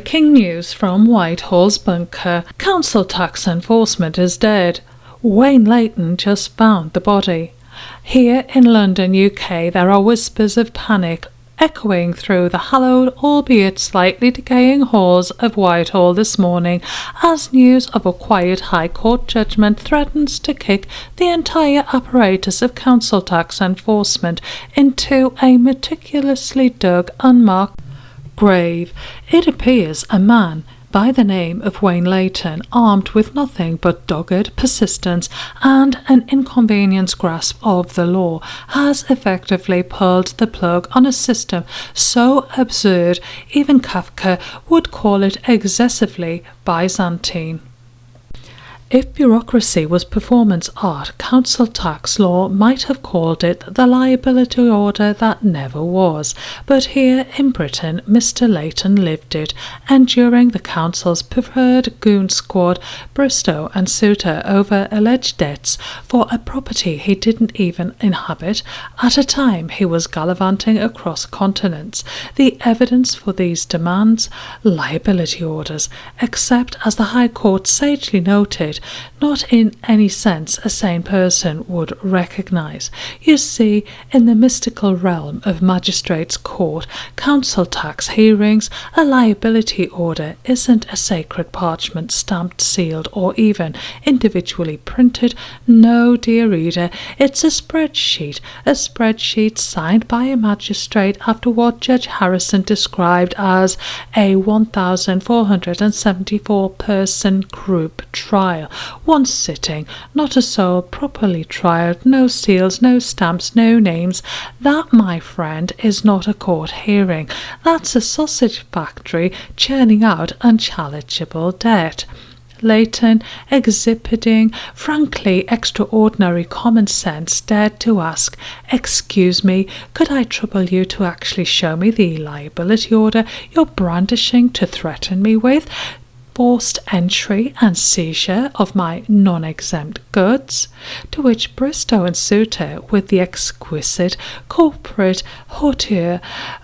Breaking news from Whitehall's bunker. Council tax enforcement is dead. Wayne Leighton just found the body. Here in London, UK, there are whispers of panic echoing through the hallowed, albeit slightly decaying halls of Whitehall this morning as news of a quiet High Court judgment threatens to kick the entire apparatus of council tax enforcement into a meticulously dug, unmarked grave. It appears a man by the name of Wayne Leighton, armed with nothing but dogged persistence and an inconvenienced grasp of the law, has effectively pulled the plug on a system so absurd even Kafka would call it excessively Byzantine. If bureaucracy was performance art, council tax law might have called it the liability order that never was. But here in Britain, Mr. Leighton lived it, enduring the council's preferred goon squad, Bristow and Souter, over alleged debts for a property he didn't even inhabit at a time he was gallivanting across continents. The evidence for these demands, liability orders, except as the High Court sagely noted, not in any sense a sane person would recognise. You see, in the mystical realm of magistrates' court, council tax hearings, a liability order isn't a sacred parchment stamped, sealed, or even individually printed. No, dear reader, it's a spreadsheet signed by a magistrate after what Judge Harrison described as a 1,474-person group trial. One sitting, not a soul properly tried, no seals, no stamps, no names. That, my friend, is not a court hearing. That's a sausage factory churning out unchallengeable debt. Leighton, exhibiting frankly extraordinary common sense, dared to ask, "Excuse me, could I trouble you to actually show me the liability order you're brandishing to threaten me with forced entry and seizure of my non-exempt goods?" To which Bristow and Souter, with the exquisite corporate hauteur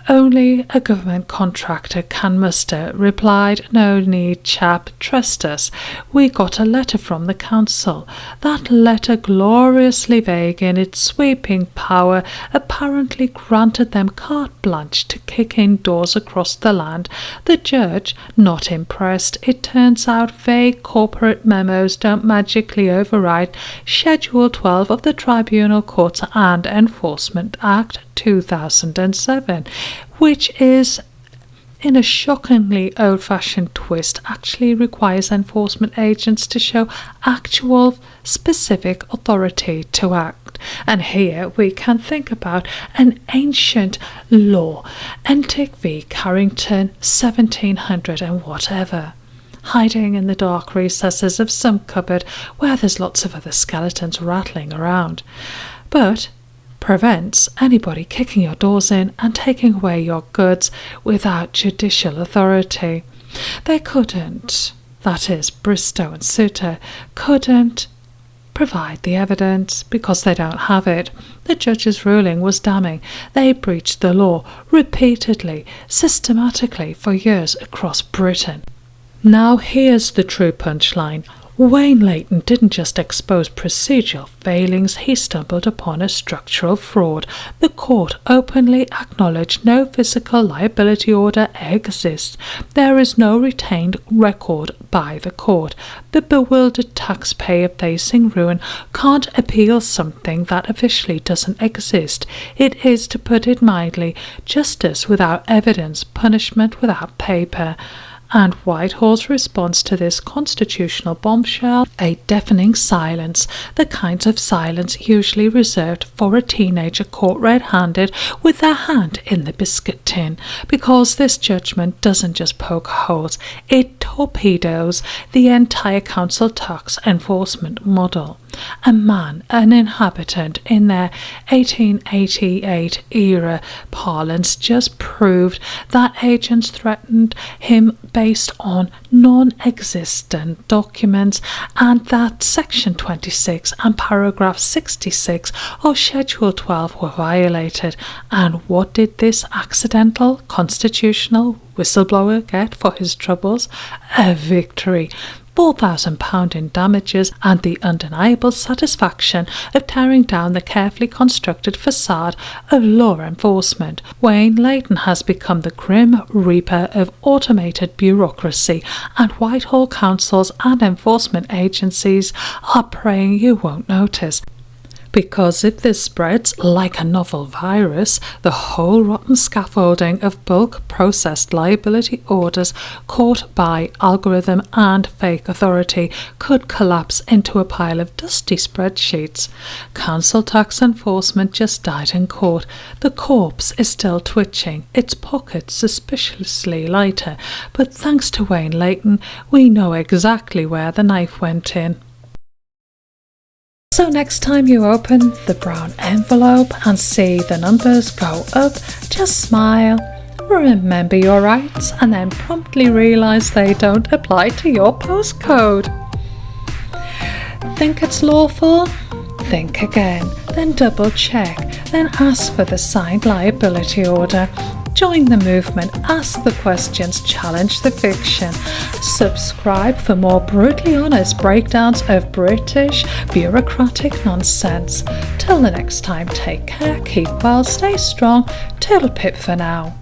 only a government contractor can muster, replied, "No need, chap, trust us. We got a letter from the council. That letter, gloriously vague in its sweeping power, apparently granted them carte blanche to kick in doors across the land. The judge, not impressed. It turns out vague corporate memos don't magically override Schedule 12 of the Tribunal Courts and Enforcement Act 2007, which is, in a shockingly old-fashioned twist, actually requires enforcement agents to show actual specific authority to act. And here we can think about an ancient law, Entick v. Carrington, 1700 and whatever, hiding in the dark recesses of some cupboard where there's lots of other skeletons rattling around, but prevents anybody kicking your doors in and taking away your goods without judicial authority. They couldn't, that is, Bristow and Souter, couldn't provide the evidence because they don't have it. The judge's ruling was damning. They breached the law repeatedly, systematically for years across Britain. Now here's the true punchline. Wayne Leighton didn't just expose procedural failings, he stumbled upon a structural fraud. The court openly acknowledged no physical liability order exists. There is no retained record by the court. The bewildered taxpayer facing ruin can't appeal something that officially doesn't exist. It is, to put it mildly, justice without evidence, punishment without paper. And Whitehall's response to this constitutional bombshell, a deafening silence, the kind of silence usually reserved for a teenager caught red-handed with their hand in the biscuit tin, because this judgment doesn't just poke holes, it torpedoes the entire council tax enforcement model. A man, an inhabitant in their 1888 era parlance, just proved that agents threatened him based on non-existent documents, and that Section 26 and paragraph 66 of Schedule 12 were violated. And what did this accidental constitutional whistleblower get for his troubles? A victory. £4,000 in damages and the undeniable satisfaction of tearing down the carefully constructed facade of law enforcement. Wayne Leighton has become the grim reaper of automated bureaucracy, and Whitehall councils and enforcement agencies are praying you won't notice. Because if this spreads like a novel virus, the whole rotten scaffolding of bulk processed liability orders caught by algorithm and fake authority could collapse into a pile of dusty spreadsheets. Council tax enforcement just died in court. The corpse is still twitching, its pockets suspiciously lighter, but thanks to Wayne Leighton, we know exactly where the knife went in. So next time you open the brown envelope and see the numbers go up, just smile, remember your rights, and then promptly realise they don't apply to your postcode. Think it's lawful? Think again, then double check, then ask for the signed liability order. Join the movement, ask the questions, challenge the fiction. Subscribe for more brutally honest breakdowns of British bureaucratic nonsense. Till the next time, take care, keep well, stay strong. Toodle pip for now.